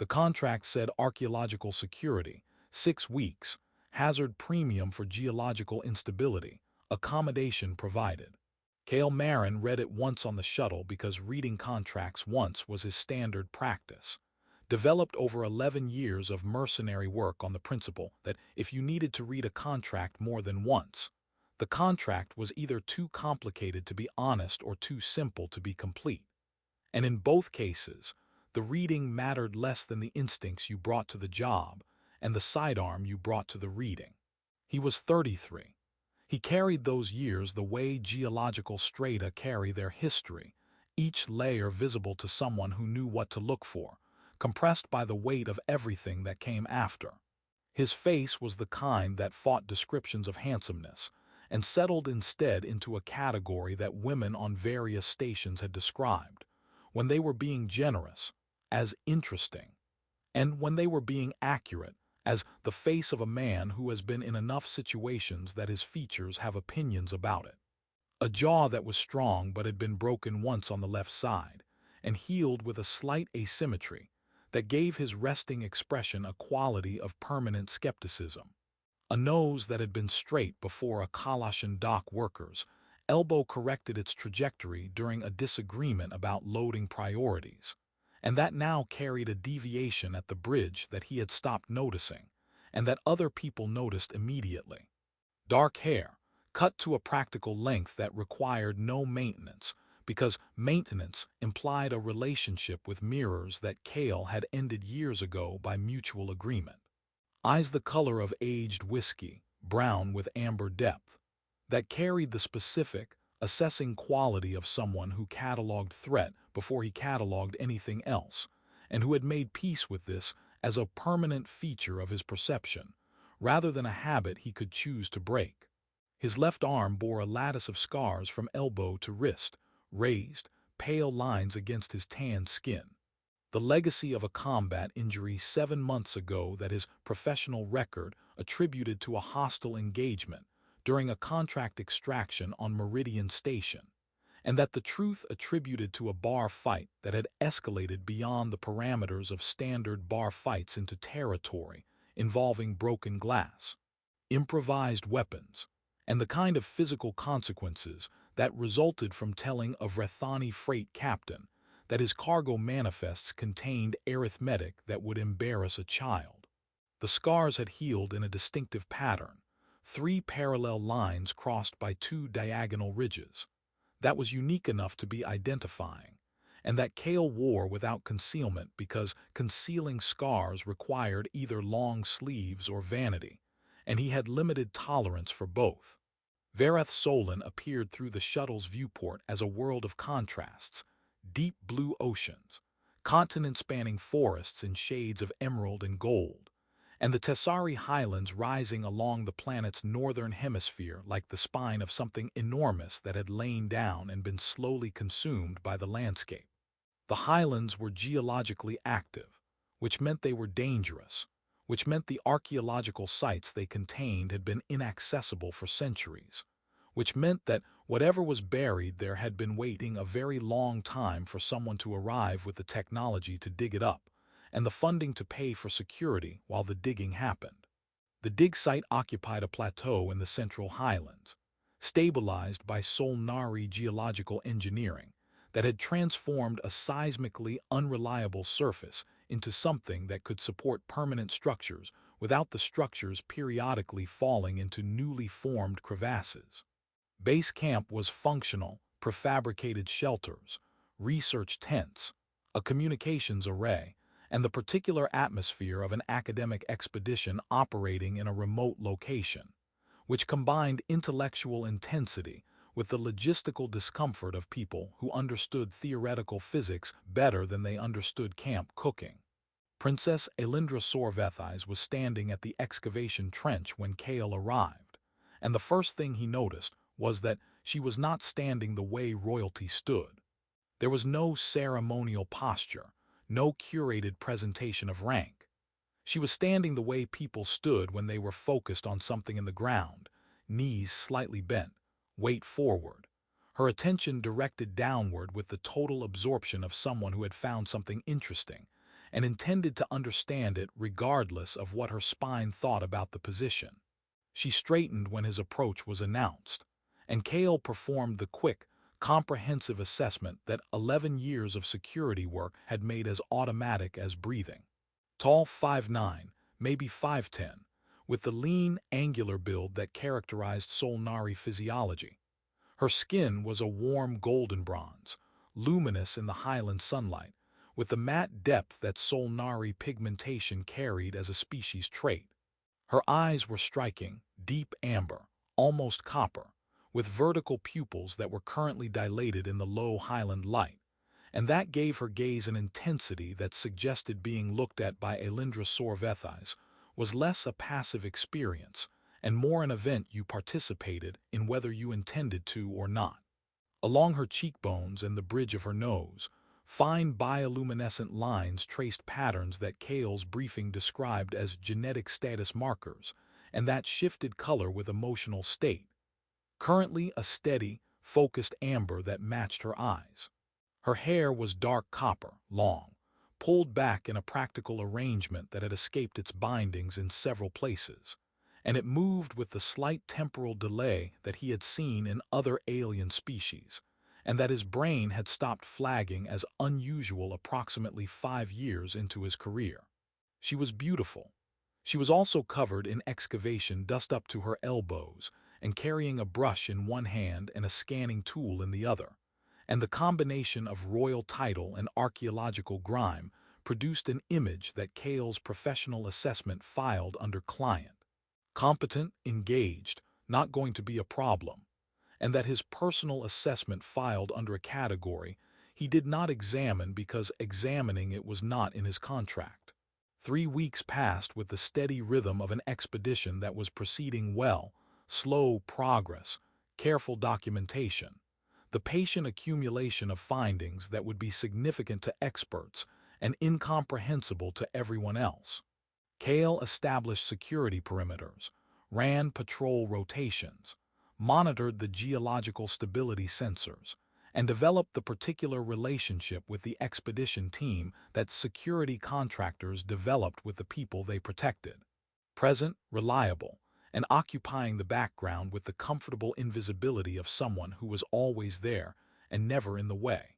The contract said archaeological security, 6 weeks, hazard premium for geological instability, accommodation provided. Cale Marin read it once on the shuttle because reading contracts once was his standard practice. Developed over 11 years of mercenary work on the principle that if you needed to read a contract more than once, the contract was either too complicated to be honest or too simple to be complete. And in both cases, the reading mattered less than the instincts you brought to the job and the sidearm you brought to the reading. He was 33. He carried those years the way geological strata carry their history, each layer visible to someone who knew what to look for, compressed by the weight of everything that came after. His face was the kind that fought descriptions of handsomeness and settled instead into a category that women on various stations had described, when they were being generous, as interesting, and when they were being accurate, as the face of a man who has been in enough situations that his features have opinions about it. A jaw that was strong but had been broken once on the left side, and healed with a slight asymmetry that gave his resting expression a quality of permanent skepticism. A nose that had been straight before a Kalashan dock worker's elbow corrected its trajectory during a disagreement about loading priorities, and that now carried a deviation at the bridge that he had stopped noticing, and that other people noticed immediately. Dark hair, cut to a practical length that required no maintenance, because maintenance implied a relationship with mirrors that Cale had ended years ago by mutual agreement. Eyes the color of aged whiskey, brown with amber depth, that carried the specific, assessing quality of someone who cataloged threat before he cataloged anything else, and who had made peace with this as a permanent feature of his perception, rather than a habit he could choose to break. His left arm bore a lattice of scars from elbow to wrist, raised, pale lines against his tanned skin. The legacy of a combat injury 7 months ago that his professional record attributed to a hostile engagement during a contract extraction on Meridian Station, and that the truth attributed to a bar fight that had escalated beyond the parameters of standard bar fights into territory involving broken glass, improvised weapons, and the kind of physical consequences that resulted from telling a Vrethani freight captain that his cargo manifests contained arithmetic that would embarrass a child. The scars had healed in a distinctive pattern, 3 parallel lines crossed by 2 diagonal ridges, that was unique enough to be identifying, and that Cale wore without concealment because concealing scars required either long sleeves or vanity, and he had limited tolerance for both. Vareth Solon appeared through the shuttle's viewport as a world of contrasts, deep blue oceans, continent-spanning forests in shades of emerald and gold, and the Tessari highlands rising along the planet's northern hemisphere like the spine of something enormous that had lain down and been slowly consumed by the landscape. The highlands were geologically active, which meant they were dangerous, which meant the archaeological sites they contained had been inaccessible for centuries, which meant that whatever was buried there had been waiting a very long time for someone to arrive with the technology to dig it up, and the funding to pay for security while the digging happened. The dig site occupied a plateau in the central highlands, stabilized by Solnari geological engineering, that had transformed a seismically unreliable surface into something that could support permanent structures without the structures periodically falling into newly formed crevasses. Base camp was functional, prefabricated shelters, research tents, a communications array, and the particular atmosphere of an academic expedition operating in a remote location, which combined intellectual intensity with the logistical discomfort of people who understood theoretical physics better than they understood camp cooking. Princess Elindra Sorvethis was standing at the excavation trench when Cale arrived, and the first thing he noticed was that she was not standing the way royalty stood. There was no ceremonial posture, no curated presentation of rank. She was standing the way people stood when they were focused on something in the ground, knees slightly bent, weight forward, her attention directed downward with the total absorption of someone who had found something interesting, and intended to understand it regardless of what her spine thought about the position. She straightened when his approach was announced, and Kale performed the quick, comprehensive assessment that 11 years of security work had made as automatic as breathing. Tall 5'9", maybe 5'10", with the lean, angular build that characterized Solnari physiology. Her skin was a warm golden bronze, luminous in the highland sunlight, with the matte depth that Solnari pigmentation carried as a species trait. Her eyes were striking, deep amber, almost copper, with vertical pupils that were currently dilated in the low highland light, and that gave her gaze an intensity that suggested being looked at by Elindra Sorvethis was less a passive experience and more an event you participated in whether you intended to or not. Along her cheekbones and the bridge of her nose, fine bioluminescent lines traced patterns that Kale's briefing described as genetic status markers, and that shifted color with emotional state. Currently a steady, focused amber that matched her eyes. Her hair was dark copper, long, pulled back in a practical arrangement that had escaped its bindings in several places, and it moved with the slight temporal delay that he had seen in other alien species, and that his brain had stopped flagging as unusual approximately 5 years into his career. She was beautiful. She was also covered in excavation dust up to her elbows and carrying a brush in one hand and a scanning tool in the other, and the combination of royal title and archaeological grime produced an image that Kale's professional assessment filed under client. Competent, engaged, not going to be a problem, and that his personal assessment filed under a category he did not examine because examining it was not in his contract. 3 weeks passed with the steady rhythm of an expedition that was proceeding well, slow progress, careful documentation, the patient accumulation of findings that would be significant to experts and incomprehensible to everyone else. Kale established security perimeters, ran patrol rotations, monitored the geological stability sensors, and developed the particular relationship with the expedition team that security contractors developed with the people they protected. Present, reliable, and occupying the background with the comfortable invisibility of someone who was always there and never in the way.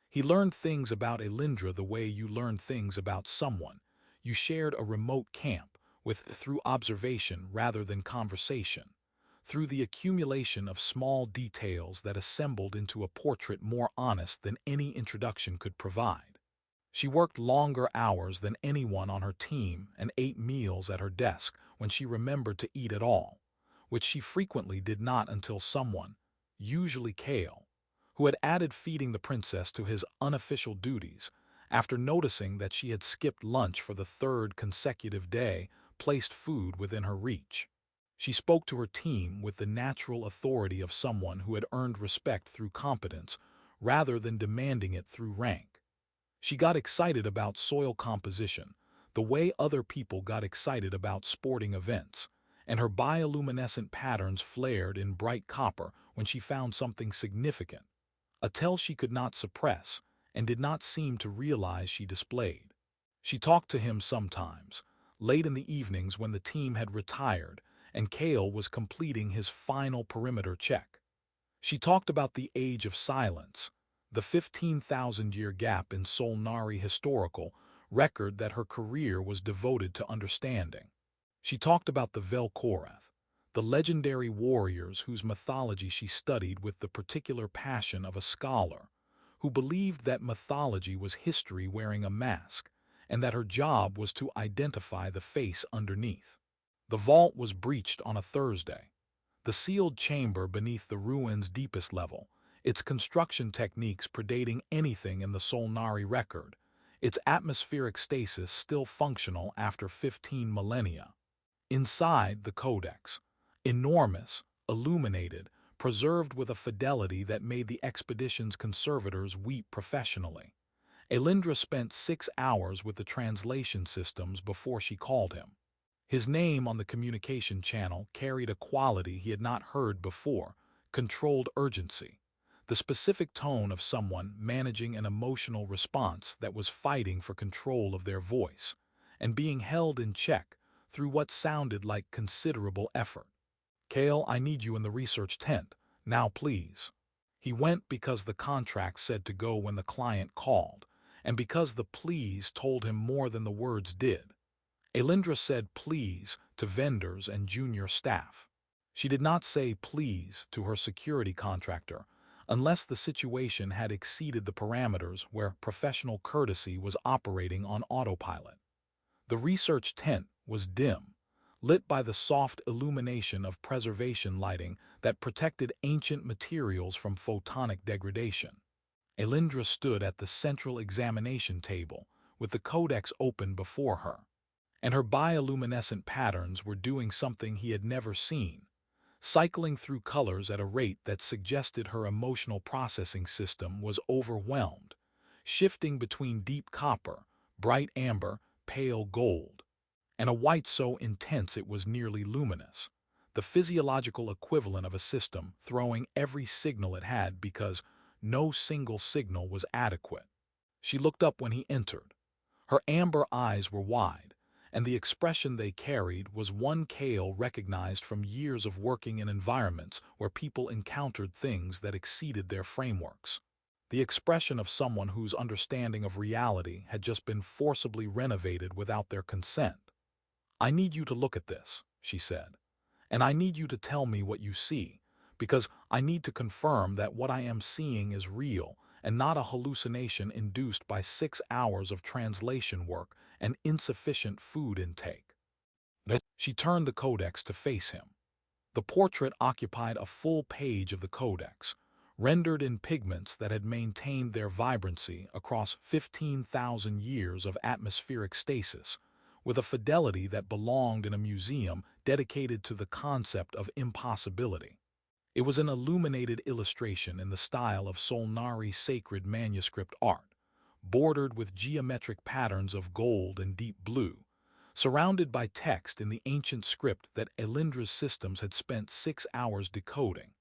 He learned things about Elindra the way you learn things about someone you shared a remote camp with through observation rather than conversation, through the accumulation of small details that assembled into a portrait more honest than any introduction could provide. She worked longer hours than anyone on her team and ate meals at her desk when she remembered to eat at all, which she frequently did not until someone, usually Kale, who had added feeding the princess to his unofficial duties, after noticing that she had skipped lunch for the 3rd consecutive day, placed food within her reach. She spoke to her team with the natural authority of someone who had earned respect through competence rather than demanding it through rank. She got excited about soil composition, the way other people got excited about sporting events, and her bioluminescent patterns flared in bright copper when she found something significant, a tell she could not suppress and did not seem to realize she displayed. She talked to him sometimes, late in the evenings when the team had retired and Kale was completing his final perimeter check. She talked about the age of silence, the 15,000-year gap in Solnari historical record that her career was devoted to understanding. She talked about the Velkorath, the legendary warriors whose mythology she studied with the particular passion of a scholar, who believed that mythology was history wearing a mask, and that her job was to identify the face underneath. The vault was breached on a Thursday. The sealed chamber beneath the ruins' deepest level, its construction techniques predating anything in the Solnari record, its atmospheric stasis still functional after 15 millennia. Inside, the codex, enormous, illuminated, preserved with a fidelity that made the expedition's conservators weep professionally. Elindra spent 6 hours with the translation systems before she called him. His name on the communication channel carried a quality he had not heard before, controlled urgency. the specific tone of someone managing an emotional response that was fighting for control of their voice and being held in check through what sounded like considerable effort. Cale, I need you in the research tent. Now, please. He went because the contract said to go when the client called, and because the please told him more than the words did. Elindra said please to vendors and junior staff. She did not say please to her security contractor unless the situation had exceeded the parameters where professional courtesy was operating on autopilot. The research tent was dim, lit by the soft illumination of preservation lighting that protected ancient materials from photonic degradation. Elindra stood at the central examination table with the codex open before her, and her bioluminescent patterns were doing something he had never seen, cycling through colors at a rate that suggested her emotional processing system was overwhelmed, shifting between deep copper, bright amber, pale gold, and a white so intense it was nearly luminous, the physiological equivalent of a system throwing every signal it had because no single signal was adequate. She looked up when he entered. Her amber eyes were wide, and the expression they carried was one Cale recognized from years of working in environments where people encountered things that exceeded their frameworks. The expression of someone whose understanding of reality had just been forcibly renovated without their consent. I need you to look at this, she said, and I need you to tell me what you see, because I need to confirm that what I am seeing is real and not a hallucination induced by 6 hours of translation work and insufficient food intake. She turned the codex to face him. The portrait occupied a full page of the codex, rendered in pigments that had maintained their vibrancy across 15,000 years of atmospheric stasis, with a fidelity that belonged in a museum dedicated to the concept of impossibility. It was an illuminated illustration in the style of Solnari sacred manuscript art, bordered with geometric patterns of gold and deep blue, surrounded by text in the ancient script that Elindra's systems had spent 6 hours decoding,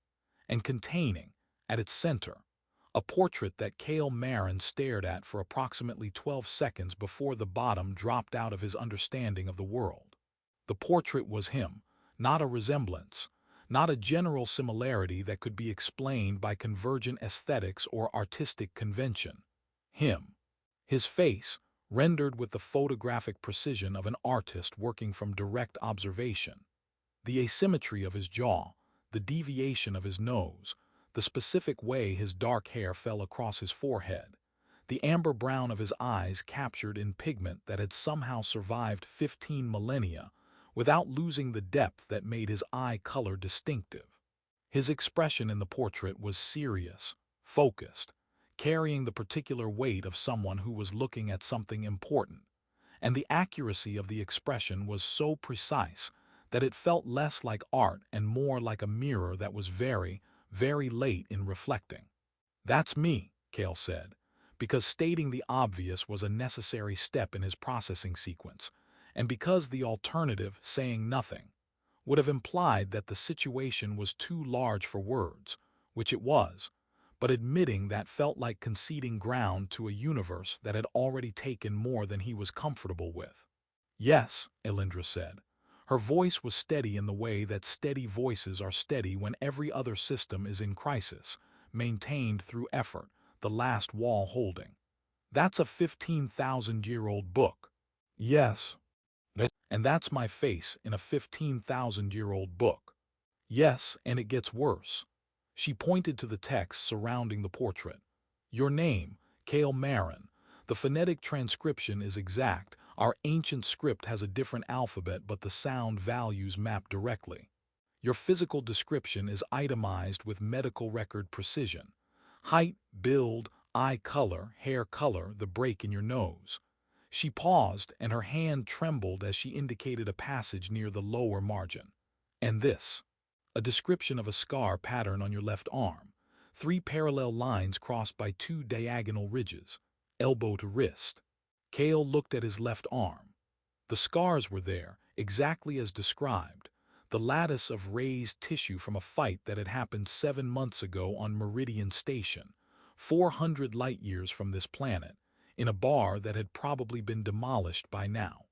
and containing, at its center, a portrait that Cale Marin stared at for approximately 12 seconds before the bottom dropped out of his understanding of the world. The portrait was him, not a resemblance, not a general similarity that could be explained by convergent aesthetics or artistic convention. Him. His face, rendered with the photographic precision of an artist working from direct observation. The asymmetry of his jaw, the deviation of his nose, the specific way his dark hair fell across his forehead, the amber brown of his eyes captured in pigment that had somehow survived 15 millennia without losing the depth that made his eye color distinctive. His expression in the portrait was serious, focused, carrying the particular weight of someone who was looking at something important, and the accuracy of the expression was so precise that it felt less like art and more like a mirror that was very, very late in reflecting. That's me, Cale said, because stating the obvious was a necessary step in his processing sequence, and because the alternative, saying nothing, would have implied that the situation was too large for words, which it was, but admitting that felt like conceding ground to a universe that had already taken more than he was comfortable with. Yes, Elindra said. Her voice was steady in the way that steady voices are steady when every other system is in crisis, maintained through effort, the last wall holding. That's a 15,000-year-old book. Yes. And that's my face in a 15,000-year-old book. Yes, and it gets worse. She pointed to the text surrounding the portrait. Your name, Cale Marin. The phonetic transcription is exact. Our ancient script has a different alphabet, but the sound values map directly. Your physical description is itemized with medical record precision. Height, build, eye color, hair color, the break in your nose. She paused, and her hand trembled as she indicated a passage near the lower margin. And this. A description of a scar pattern on your left arm. 3 parallel lines crossed by 2 diagonal ridges, elbow to wrist. Cale looked at his left arm. The scars were there, exactly as described. the lattice of raised tissue from a fight that had happened 7 months ago on Meridian Station, 400 light-years from this planet, in a bar that had probably been demolished by now.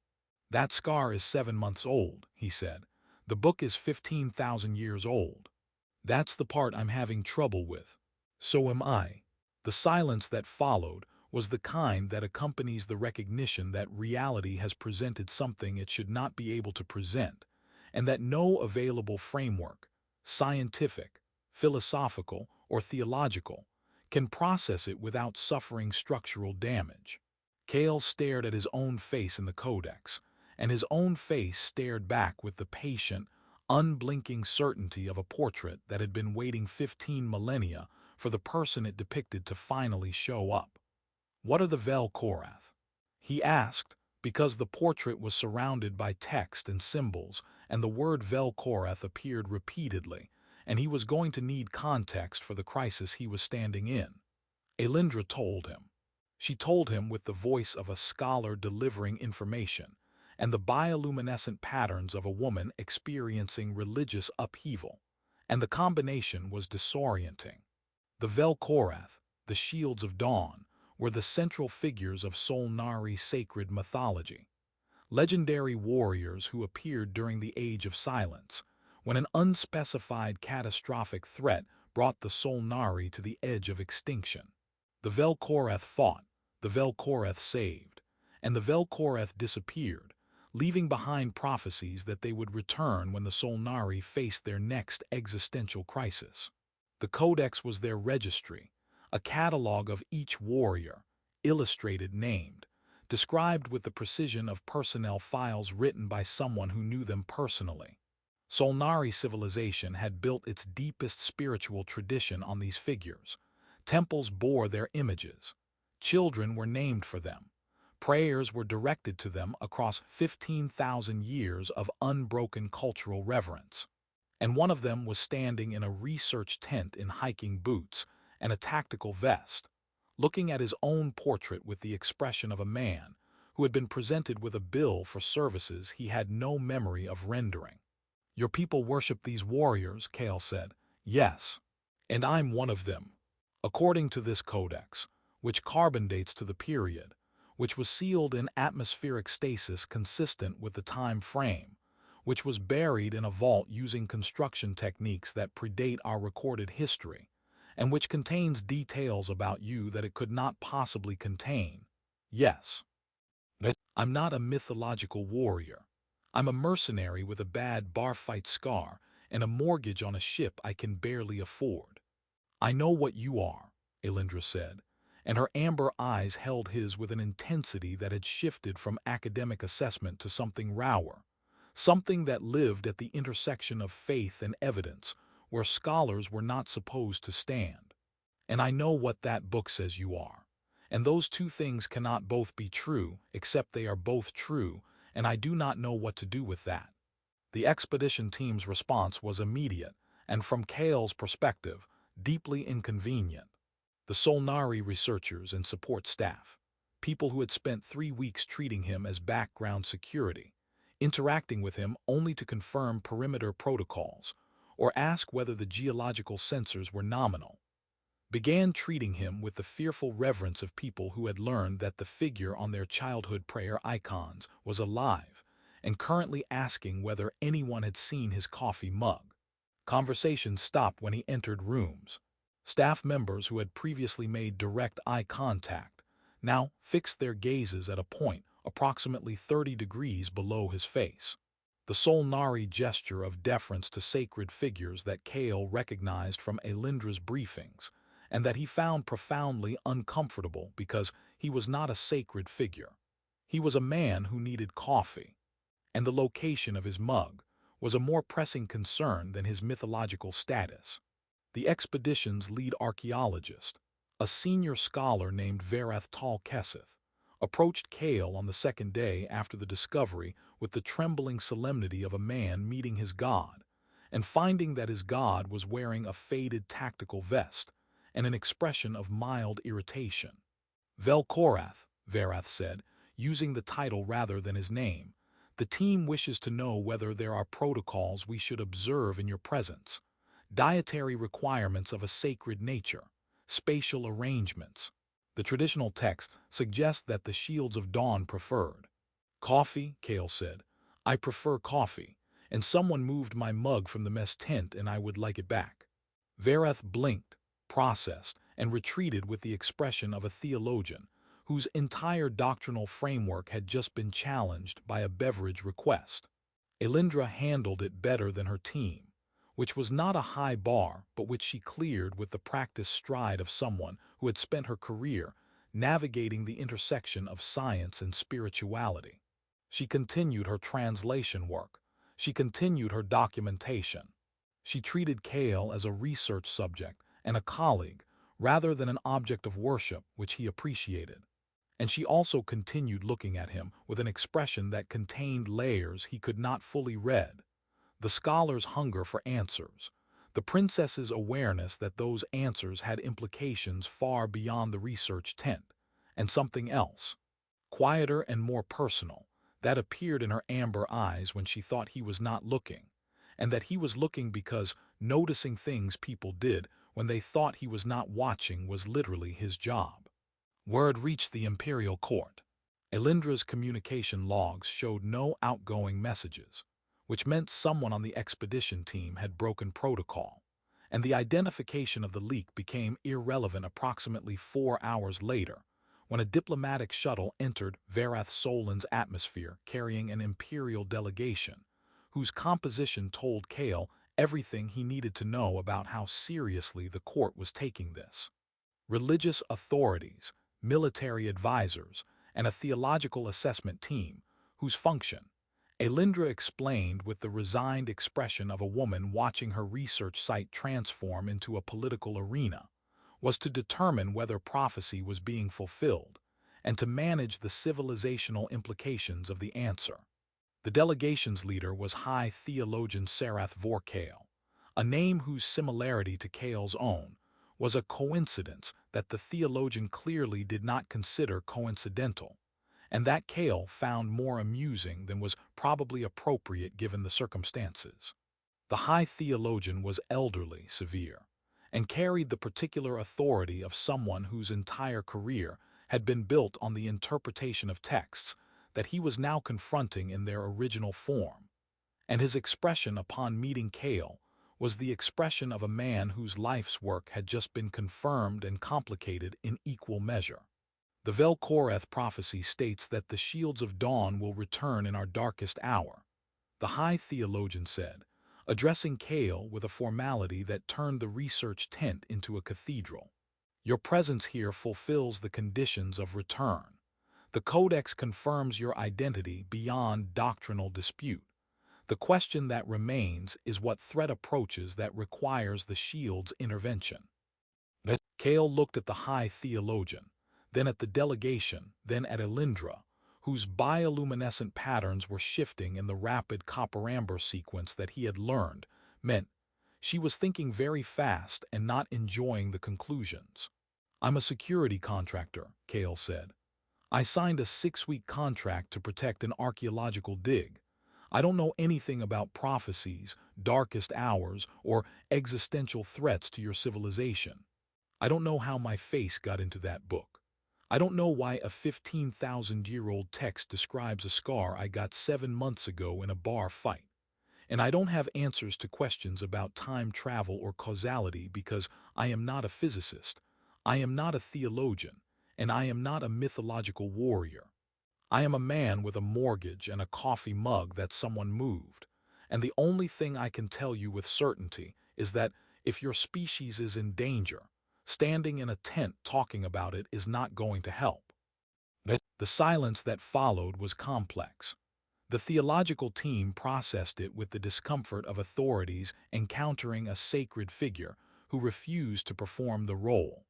That scar is 7 months old, he said. The book is 15,000 years old. That's the part I'm having trouble with. So am I. The silence that followed was the kind that accompanies the recognition that reality has presented something it should not be able to present, and that no available framework, scientific, philosophical, or theological, can process it without suffering structural damage. Cale stared at his own face in the codex, and his own face stared back with the patient, unblinking certainty of a portrait that had been waiting 15 millennia for the person it depicted to finally show up. "What are the Vel Korath?" he asked, because the portrait was surrounded by text and symbols, and the word Vel Korath appeared repeatedly, and he was going to need context for the crisis he was standing in. Elindra told him. She told him with the voice of a scholar delivering information, and the bioluminescent patterns of a woman experiencing religious upheaval, and the combination was disorienting. The Vel Korath, the Shields of Dawn, were the central figures of Solnari sacred mythology, legendary warriors who appeared during the Age of Silence, when an unspecified catastrophic threat brought the Solnari to the edge of extinction. The Vel Korath fought, the Vel Korath saved, and the Vel Korath disappeared, leaving behind prophecies that they would return when the Solnari faced their next existential crisis. The Codex was their registry, a catalog of each warrior, illustrated, named, described with the precision of personnel files written by someone who knew them personally. Solnari civilization had built its deepest spiritual tradition on these figures. Temples bore their images. Children were named for them. Prayers were directed to them across 15,000 years of unbroken cultural reverence. And one of them was standing in a research tent in hiking boots and a tactical vest, looking at his own portrait with the expression of a man who had been presented with a bill for services he had no memory of rendering. "Your people worship these warriors," Cale said. "Yes. And I'm one of them. According to this codex, which carbon dates to the period, which was sealed in atmospheric stasis consistent with the time frame, which was buried in a vault using construction techniques that predate our recorded history, and which contains details about you that it could not possibly contain. Yes. I'm not a mythological warrior. I'm a mercenary with a bad bar fight scar and a mortgage on a ship I can barely afford." "I know what you are," Elindra said, and her amber eyes held his with an intensity that had shifted from academic assessment to something rawer, something that lived at the intersection of faith and evidence, where scholars were not supposed to stand. "And I know what that book says you are. And those two things cannot both be true, except they are both true, and I do not know what to do with that." The expedition team's response was immediate, and from Cale's perspective, deeply inconvenient. The Solnari researchers and support staff, people who had spent 3 weeks treating him as background security, interacting with him only to confirm perimeter protocols or ask whether the geological sensors were nominal, began treating him with the fearful reverence of people who had learned that the figure on their childhood prayer icons was alive and currently asking whether anyone had seen his coffee mug. Conversations stopped when he entered rooms. Staff members who had previously made direct eye contact now fixed their gazes at a point approximately 30 degrees below his face. The Solnari gesture of deference to sacred figures that Cale recognized from Elindra's briefings, and that he found profoundly uncomfortable because he was not a sacred figure. He was a man who needed coffee, and the location of his mug was a more pressing concern than his mythological status. The expedition's lead archaeologist, a senior scholar named Verath Tal Keseth, approached Cale on the second day after the discovery with the trembling solemnity of a man meeting his god, and finding that his god was wearing a faded tactical vest and an expression of mild irritation. "Vel Korath," Verath said, using the title rather than his name, The team wishes to know whether there are protocols we should observe in your presence, dietary requirements of a sacred nature, spatial arrangements. The traditional text suggests that the Shields of Dawn preferred. Coffee, Kale said. I prefer coffee, and someone moved my mug from the mess tent and I would like it back. Vareth blinked, processed, and retreated with the expression of a theologian whose entire doctrinal framework had just been challenged by a beverage request. Elindra handled it better than her team, which was not a high bar but which she cleared with the practiced stride of someone who had spent her career navigating the intersection of science and spirituality. She continued her translation work. She continued her documentation. She treated Kale as a research subject and a colleague rather than an object of worship which he appreciated. And she also continued looking at him with an expression that contained layers he could not fully read. The scholar's hunger for answers, the princess's awareness that those answers had implications far beyond the research tent, and something else, quieter and more personal, that appeared in her amber eyes when she thought he was not looking, and that he was looking because noticing things people did when they thought he was not watching was literally his job. Word reached the imperial court. Elindra's communication logs showed no outgoing messages, which meant someone on the expedition team had broken protocol, and the identification of the leak became irrelevant approximately 4 hours later, when a diplomatic shuttle entered Varath Solin's atmosphere carrying an imperial delegation, whose composition told Kale everything he needed to know about how seriously the court was taking this. Religious authorities, military advisors, and a theological assessment team, whose function, Elindra explained with the resigned expression of a woman watching her research site transform into a political arena, was to determine whether prophecy was being fulfilled and to manage the civilizational implications of the answer. The delegation's leader was High Theologian Sarath Vorkale, a name whose similarity to Kale's own was a coincidence that the theologian clearly did not consider coincidental, and that Kale found more amusing than was probably appropriate given the circumstances. The High Theologian was elderly, severe, and carried the particular authority of someone whose entire career had been built on the interpretation of texts that he was now confronting in their original form, and his expression upon meeting Kale was the expression of a man whose life's work had just been confirmed and complicated in equal measure. The Velkoreth prophecy states that the Shields of Dawn will return in our darkest hour, the High Theologian said, addressing Kale with a formality that turned the research tent into a cathedral. Your presence here fulfills the conditions of return. The Codex confirms your identity beyond doctrinal dispute. The question that remains is what threat approaches that requires the Shield's intervention. Kale looked at the High Theologian, then at the delegation, then at Elindra, whose bioluminescent patterns were shifting in the rapid copper-amber sequence that he had learned, meant she was thinking very fast and not enjoying the conclusions. I'm a security contractor, Kale said. I signed a 6-week contract to protect an archaeological dig. I don't know anything about prophecies, darkest hours, or existential threats to your civilization. I don't know how my face got into that book. I don't know why a 15,000-year-old text describes a scar I got 7 months ago in a bar fight. And I don't have answers to questions about time travel or causality because I am not a physicist, I am not a theologian, and I am not a mythological warrior. I am a man with a mortgage and a coffee mug that someone moved, and the only thing I can tell you with certainty is that if your species is in danger, standing in a tent talking about it is not going to help. The silence that followed was complex. The theological team processed it with the discomfort of authorities encountering a sacred figure who refused to perform the role.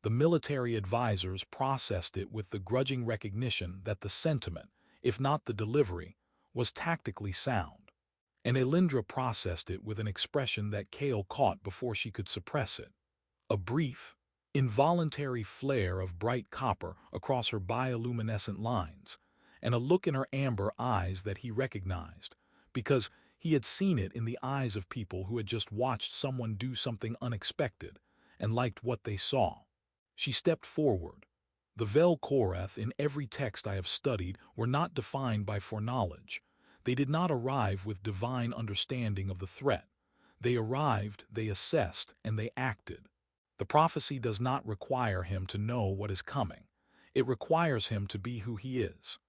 The military advisors processed it with the grudging recognition that the sentiment, if not the delivery, was tactically sound. And Elindra processed it with an expression that Kale caught before she could suppress it. A brief, involuntary flare of bright copper across her bioluminescent lines, and a look in her amber eyes that he recognized, because he had seen it in the eyes of people who had just watched someone do something unexpected and liked what they saw. She stepped forward. The Vel Koreth in every text I have studied were not defined by foreknowledge. They did not arrive with divine understanding of the threat. They arrived, they assessed, and they acted. The prophecy does not require him to know what is coming. It requires him to be who he is.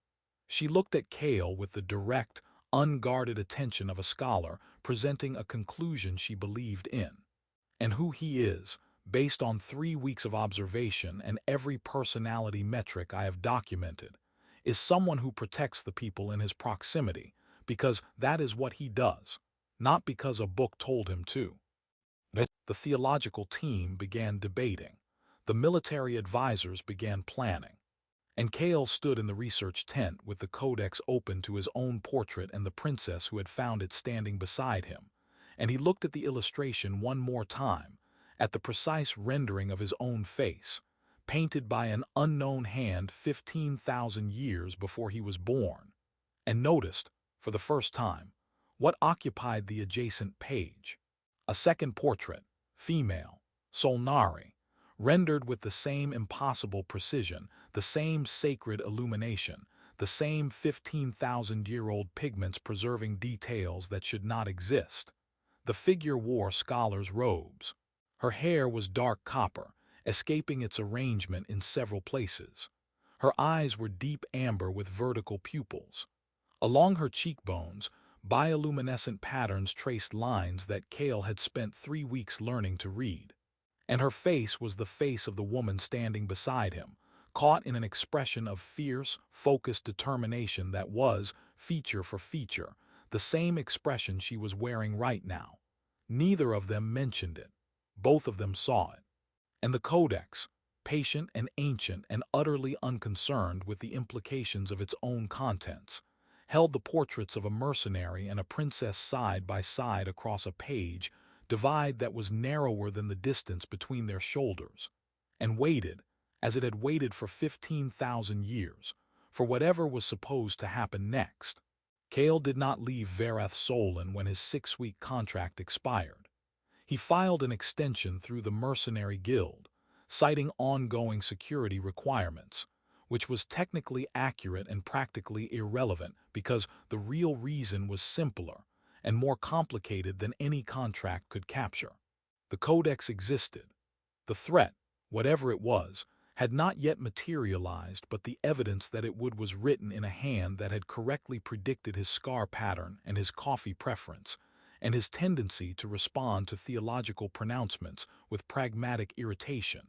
She looked at Cale with the direct, unguarded attention of a scholar presenting a conclusion she believed in. And who he is, based on 3 weeks of observation and every personality metric I have documented, is someone who protects the people in his proximity, because that is what he does, not because a book told him to. The theological team began debating. The military advisors began planning. And Cale stood in the research tent with the codex open to his own portrait and the princess who had found it standing beside him. And he looked at the illustration one more time, at the precise rendering of his own face, painted by an unknown hand 15,000 years before he was born, and noticed, for the first time, what occupied the adjacent page. A second portrait, female, Solnari, rendered with the same impossible precision, the same sacred illumination, the same 15,000-year-old pigments preserving details that should not exist. The figure wore scholar's robes. Her hair was dark copper, escaping its arrangement in several places. Her eyes were deep amber with vertical pupils. Along her cheekbones, bioluminescent patterns traced lines that Cale had spent 3 weeks learning to read. And her face was the face of the woman standing beside him, caught in an expression of fierce, focused determination that was, feature for feature, the same expression she was wearing right now. Neither of them mentioned it. Both of them saw it. And the codex, patient and ancient and utterly unconcerned with the implications of its own contents, held the portraits of a mercenary and a princess side by side across a page, divide that was narrower than the distance between their shoulders, and waited, as it had waited for 15,000 years, for whatever was supposed to happen next. Cale did not leave Verath Solon when his 6-week contract expired. He filed an extension through the Mercenary Guild, citing ongoing security requirements, which was technically accurate and practically irrelevant because the real reason was simpler and more complicated than any contract could capture. The codex existed. The threat, whatever it was, had not yet materialized, but the evidence that it would was written in a hand that had correctly predicted his scar pattern and his coffee preference, and his tendency to respond to theological pronouncements with pragmatic irritation.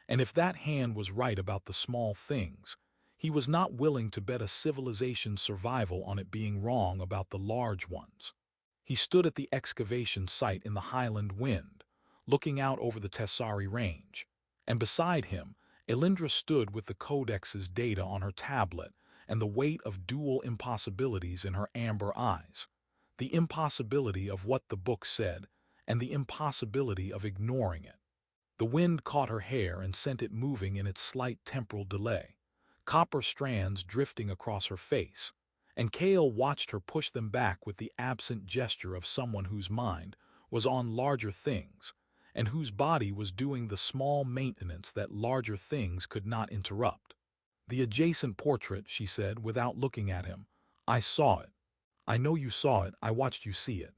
And if that hand was right about the small things, he was not willing to bet a civilization's survival on it being wrong about the large ones. He stood at the excavation site in the Highland Wind, looking out over the Tessari Range, and beside him, Elindra stood with the codex's data on her tablet and the weight of dual impossibilities in her amber eyes. The impossibility of what the book said, and the impossibility of ignoring it. The wind caught her hair and sent it moving in its slight temporal delay, copper strands drifting across her face, and Cale watched her push them back with the absent gesture of someone whose mind was on larger things, and whose body was doing the small maintenance that larger things could not interrupt. "The adjacent portrait," she said without looking at him. "I saw it. I know you saw it, I watched you see it.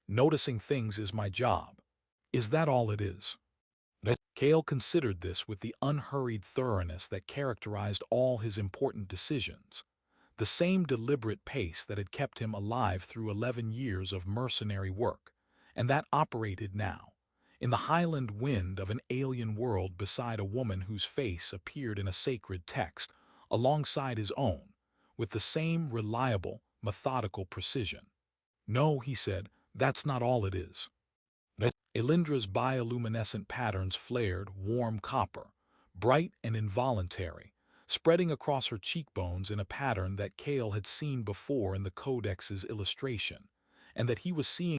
Noticing things is my job. Is that all it is?" Cale considered this with the unhurried thoroughness that characterized all his important decisions, the same deliberate pace that had kept him alive through 11 years of mercenary work, and that operated now, in the Highland Wind of an alien world beside a woman whose face appeared in a sacred text, alongside his own, with the same reliable, methodical precision. "No," he said, "that's not all it is." Elindra's bioluminescent patterns flared warm copper, bright and involuntary, spreading across her cheekbones in a pattern that Cale had seen before in the codex's illustration, and that he was seeing